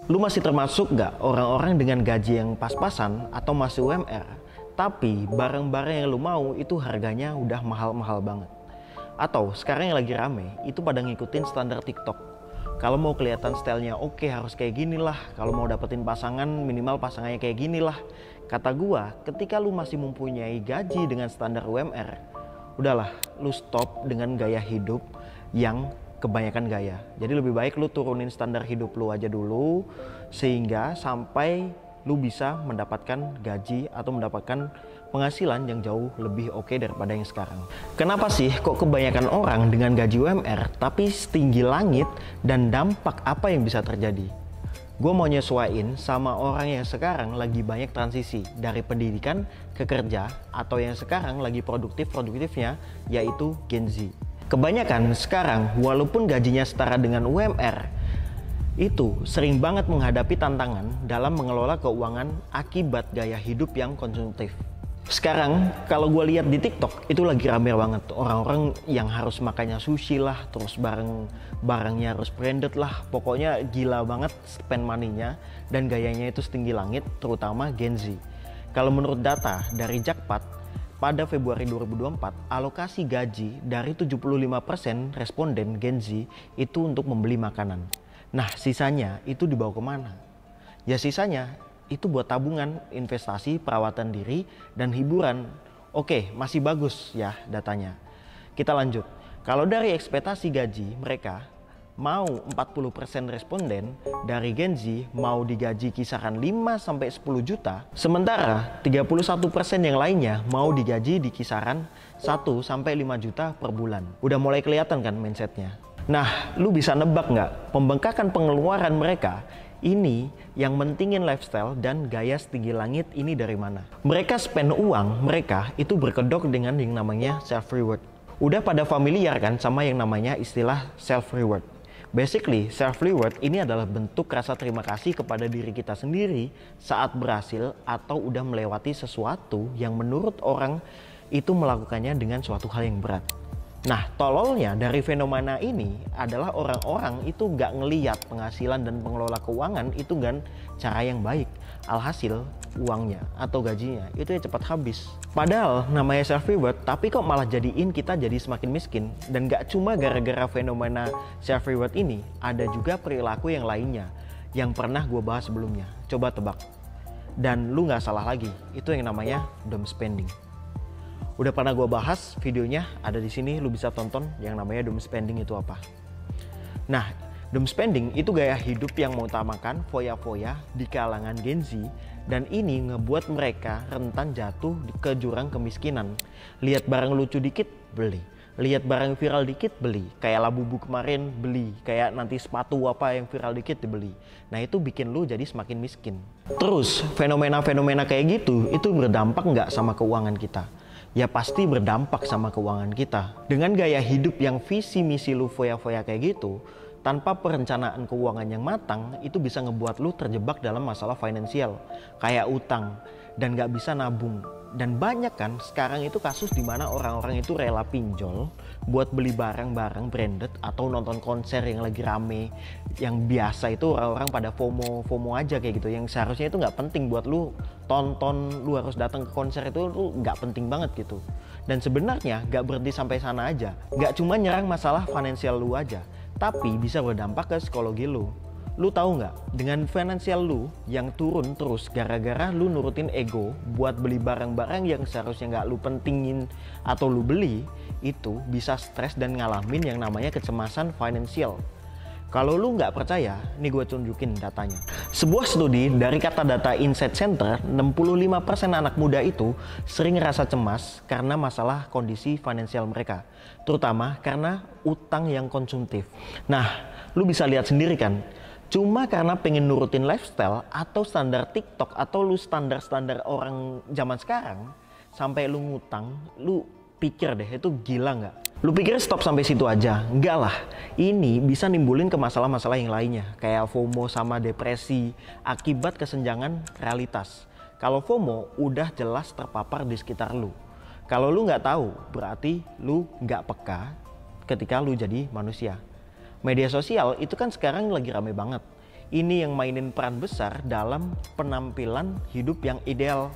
Lu masih termasuk nggak orang-orang dengan gaji yang pas-pasan atau masih UMR, tapi barang-barang yang lu mau itu harganya udah mahal-mahal banget? Atau sekarang yang lagi rame itu pada ngikutin standar TikTok. Kalau mau kelihatan stylenya oke harus kayak gini lah. Kalau mau dapetin pasangan minimal pasangannya kayak gini lah. Kata gua, ketika lu masih mempunyai gaji dengan standar UMR, udahlah lu stop dengan gaya hidup yang kebanyakan gaya. Jadi lebih baik lu turunin standar hidup lu aja dulu, sehingga sampai lu bisa mendapatkan gaji atau mendapatkan penghasilan yang jauh lebih oke daripada yang sekarang. Kenapa sih kok kebanyakan orang dengan gaji UMR tapi setinggi langit, dan dampak apa yang bisa terjadi? Gue mau nyesuaiin sama orang yang sekarang lagi banyak transisi dari pendidikan ke kerja, atau yang sekarang lagi produktifnya yaitu Gen Z. Kebanyakan sekarang walaupun gajinya setara dengan UMR, itu sering banget menghadapi tantangan dalam mengelola keuangan akibat gaya hidup yang konsumtif. Sekarang kalau gue lihat di TikTok itu lagi rame banget orang-orang yang harus makannya sushi lah, terus barangnya harus branded lah, pokoknya gila banget spend money-nya dan gayanya itu setinggi langit, terutama Gen Z. Kalau menurut data dari Jakpat, pada Februari 2024, alokasi gaji dari 75% responden Gen Z itu untuk membeli makanan. Nah, sisanya itu dibawa kemana? Ya sisanya itu buat tabungan, investasi, perawatan diri, dan hiburan. Oke, masih bagus ya datanya. Kita lanjut. Kalau dari ekspektasi gaji mereka, mau 40% responden dari Gen Z mau digaji kisaran 5-10 juta, sementara 31% yang lainnya mau digaji di kisaran 1-5 juta per bulan. Udah mulai kelihatan kan mindsetnya? Nah, lu bisa nebak nggak pembengkakan pengeluaran mereka ini yang mentingin lifestyle dan gaya setinggi langit ini dari mana? Mereka spend uang mereka itu berkedok dengan yang namanya self reward. Udah pada familiar kan sama yang namanya istilah self reward. Basically, self-reward ini adalah bentuk rasa terima kasih kepada diri kita sendiri saat berhasil atau udah melewati sesuatu yang menurut orang itu melakukannya dengan suatu hal yang berat. Nah, tololnya dari fenomena ini adalah orang-orang itu nggak ngeliat penghasilan dan pengelola keuangan itu dengan cara yang baik. Alhasil, uangnya atau gajinya itu ya cepat habis. Padahal namanya self reward, tapi kok malah jadiin kita jadi semakin miskin. Dan gak cuma gara-gara fenomena self reward ini, ada juga perilaku yang lainnya yang pernah gue bahas sebelumnya. Coba tebak. Dan lu gak salah lagi, itu yang namanya doom spending. Udah pernah gue bahas, videonya ada di sini, lu bisa tonton yang namanya doom spending itu apa. Nah, doom spending itu gaya hidup yang mengutamakan foya-foya di kalangan Gen Z, dan ini ngebuat mereka rentan jatuh ke jurang kemiskinan. Lihat barang lucu dikit, beli. Lihat barang viral dikit, beli. Kayak Labubu kemarin, beli. Kayak nanti sepatu apa yang viral dikit, dibeli. Nah, itu bikin lu jadi semakin miskin. Terus, fenomena-fenomena kayak gitu, itu berdampak nggak sama keuangan kita? Ya pasti berdampak sama keuangan kita. Dengan gaya hidup yang visi misi lu foya-foya kayak gitu, tanpa perencanaan keuangan yang matang, itu bisa ngebuat lu terjebak dalam masalah finansial, kayak utang, dan gak bisa nabung. Dan banyak kan sekarang itu kasus dimana orang-orang itu rela pinjol buat beli barang-barang branded atau nonton konser yang lagi rame. Yang biasa itu orang-orang pada FOMO aja kayak gitu, yang seharusnya itu gak penting buat lu tonton, lu harus datang ke konser itu lu gak penting banget gitu. Dan sebenarnya gak berhenti sampai sana aja, gak cuma nyerang masalah finansial lu aja, tapi bisa berdampak ke psikologi lu. Lu tahu nggak, dengan finansial lu yang turun terus gara-gara lu nurutin ego buat beli barang-barang yang seharusnya nggak lu pentingin atau lu beli, itu bisa stres dan ngalamin yang namanya kecemasan finansial. Kalau lu nggak percaya, nih gue tunjukin datanya. Sebuah studi dari Kata Data Insight Center, 65% anak muda itu sering ngerasa cemas karena masalah kondisi finansial mereka, terutama karena utang yang konsumtif. Nah, lu bisa lihat sendiri kan, cuma karena pengen nurutin lifestyle atau standar TikTok atau lu standar-standar orang zaman sekarang, sampai lu ngutang, lu pikir deh itu gila nggak? Lu pikir stop sampai situ aja? Enggak lah, ini bisa nimbulin ke masalah-masalah yang lainnya, kayak FOMO sama depresi akibat kesenjangan realitas. Kalau FOMO udah jelas terpapar di sekitar lu. Kalau lu nggak tahu, berarti lu nggak peka ketika lu jadi manusia. Media sosial itu kan sekarang lagi rame banget. ini yang mainin peran besar dalam penampilan hidup yang ideal.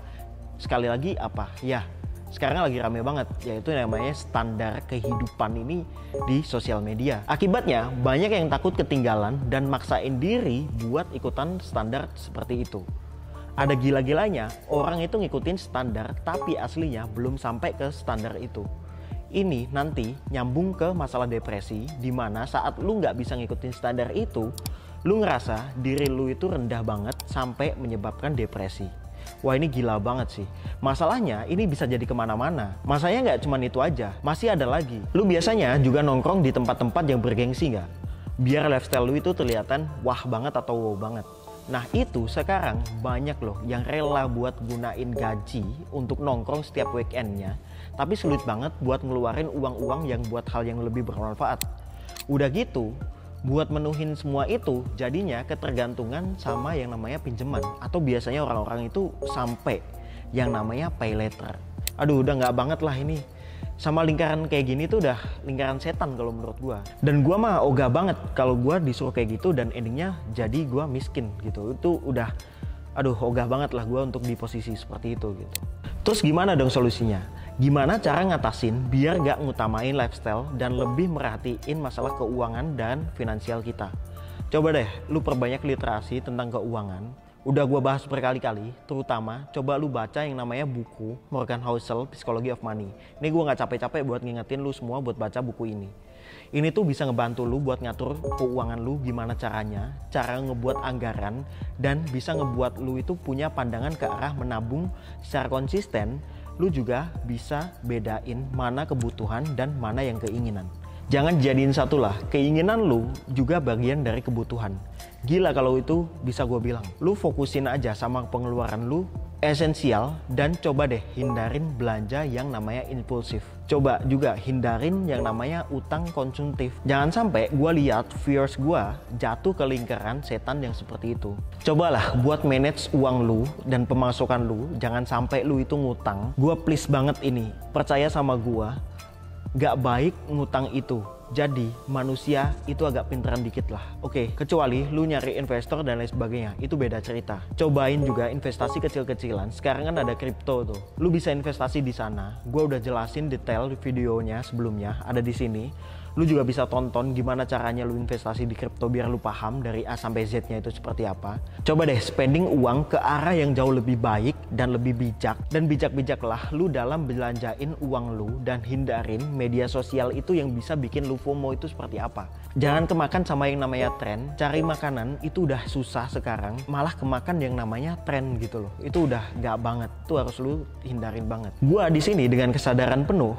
Sekali lagi apa? Ya, sekarang lagi rame banget, yaitu namanya standar kehidupan ini di sosial media. Akibatnya banyak yang takut ketinggalan dan maksain diri buat ikutan standar seperti itu. Ada gila-gilanya orang itu ngikutin standar tapi aslinya belum sampai ke standar itu. Ini nanti nyambung ke masalah depresi, dimana saat lu nggak bisa ngikutin standar itu, lu ngerasa diri lu itu rendah banget sampai menyebabkan depresi. Wah, ini gila banget sih. Masalahnya ini bisa jadi kemana-mana. Masanya nggak cuma itu aja, masih ada lagi. Lu biasanya juga nongkrong di tempat-tempat yang bergengsi nggak? Biar lifestyle lu itu kelihatan wah banget atau wow banget. Nah itu sekarang banyak loh yang rela buat gunain gaji untuk nongkrong setiap weekendnya, tapi sulit banget buat ngeluarin uang-uang yang buat hal yang lebih bermanfaat. Udah gitu, buat menuhin semua itu jadinya ketergantungan sama yang namanya pinjaman, atau biasanya orang-orang itu sampai yang namanya pay later. Aduh, udah nggak banget lah ini. Sama lingkaran kayak gini tuh udah lingkaran setan kalau menurut gua. Dan gua mah ogah banget kalau gua disuruh kayak gitu dan endingnya jadi gua miskin gitu. Itu udah aduh ogah banget lah gua untuk di posisi seperti itu gitu. Terus gimana dong solusinya? Gimana cara ngatasin biar gak ngutamain lifestyle dan lebih merhatiin masalah keuangan dan finansial kita? Coba deh lu perbanyak literasi tentang keuangan. Udah gue bahas berkali-kali, terutama coba lu baca yang namanya buku Morgan Housel, Psychology of Money. Ini gue gak capek-capek buat ngingetin lu semua buat baca buku ini. Ini tuh bisa ngebantu lu buat ngatur keuangan lu gimana caranya, cara ngebuat anggaran, dan bisa ngebuat lu itu punya pandangan ke arah menabung secara konsisten. Lu juga bisa bedain mana kebutuhan dan mana yang keinginan. Jangan jadiin satu lah, keinginan lu juga bagian dari kebutuhan. Gila kalau itu bisa gue bilang. Lu fokusin aja sama pengeluaran lu esensial dan coba deh hindarin belanja yang namanya impulsif. Coba juga hindarin yang namanya utang konsumtif. Jangan sampai gue lihat viewers gue jatuh ke lingkaran setan yang seperti itu. Cobalah buat manage uang lu dan pemasukan lu, jangan sampai lu itu ngutang. Gue please banget ini, percaya sama gue. Gak baik ngutang itu. Jadi manusia itu agak pinteran dikit lah. Oke, kecuali lu nyari investor dan lain sebagainya, itu beda cerita. Cobain juga investasi kecil-kecilan. Sekarang kan ada kripto tuh. Lu bisa investasi di sana. Gua udah jelasin detail di videonya sebelumnya, ada di sini. Lu juga bisa tonton gimana caranya lu investasi di kripto biar lu paham dari A sampai Z-nya itu seperti apa. Coba deh spending uang ke arah yang jauh lebih baik dan lebih bijak. Dan bijak-bijaklah lu dalam belanjain uang lu dan hindarin media sosial itu yang bisa bikin lu FOMO itu seperti apa. Jangan kemakan sama yang namanya tren. Cari makanan itu udah susah sekarang, malah kemakan yang namanya tren gitu loh. Itu udah gak banget. Itu harus lu hindarin banget. Gua di sini dengan kesadaran penuh,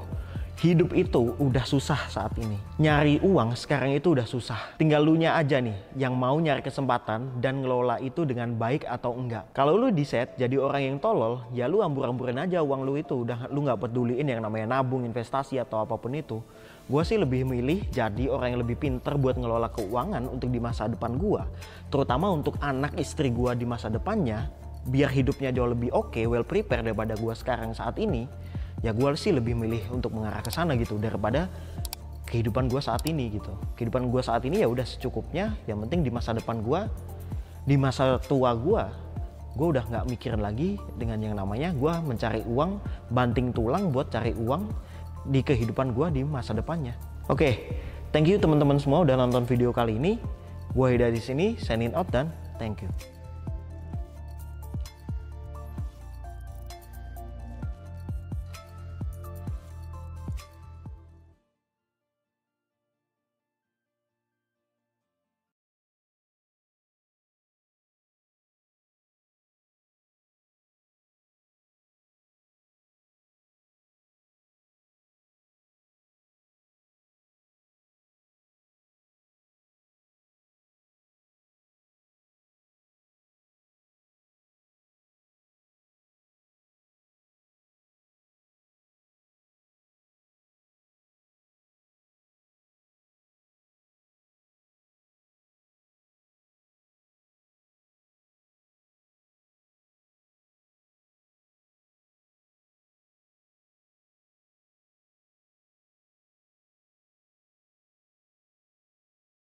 hidup itu udah susah saat ini. Nyari uang sekarang itu udah susah. Tinggal lu nya aja nih yang mau nyari kesempatan dan ngelola itu dengan baik atau enggak. Kalau lu di set jadi orang yang tolol, ya lu ambur-amburin aja uang lu itu. Udah lu nggak peduliin yang namanya nabung, investasi atau apapun itu. Gue sih lebih milih jadi orang yang lebih pinter buat ngelola keuangan untuk di masa depan gue. Terutama untuk anak istri gue di masa depannya. Biar hidupnya jauh lebih oke, well prepared daripada gue sekarang saat ini. Ya gue sih lebih milih untuk mengarah ke sana gitu daripada kehidupan gue saat ini gitu. Kehidupan gue saat ini ya udah secukupnya. Yang penting di masa depan gue, di masa tua gue udah nggak mikirin lagi dengan yang namanya gue mencari uang, banting tulang buat cari uang di kehidupan gue di masa depannya. Oke, thank you teman-teman semua udah nonton video kali ini. Gue dari sini signing out dan thank you.